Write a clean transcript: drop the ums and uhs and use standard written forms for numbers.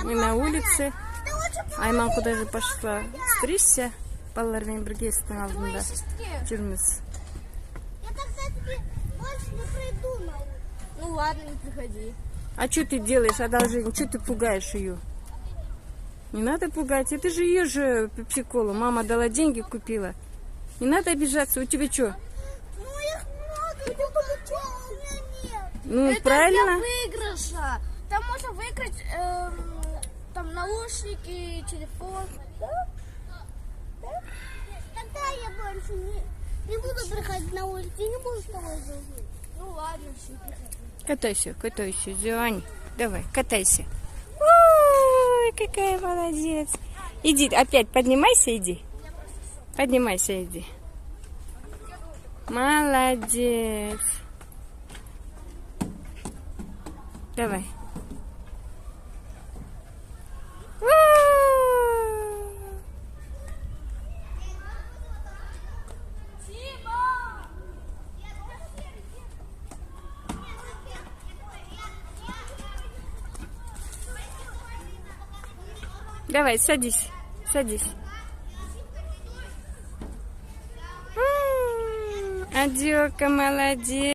Мы на улице. Айман куда-то пошла стричься. Балалармен біргесінің алдында жүрміз. Я тогда тебе больше не приду на улицу. Ну ладно, не приходи. А что ты делаешь, одолжение? Что ты пугаешь ее? Не надо пугать. Это же ее же пепси-колу. Мама дала деньги, купила. Не надо обижаться. У тебя что? Ну их много, у меня нет. Ну, Это правильно. для выигрыша. Там можно выиграть там наушники, телефон. Тогда я больше не буду приходить на улицу, я не буду с тобой дружить. Ну ладно, все, приходи. Катайся, катайся, Зюань. Давай, катайся. Ой, какая молодец. Иди, опять поднимайся, иди. Поднимайся, иди. Молодец. Давай. Давай, садись, садись. Адёка, молодец.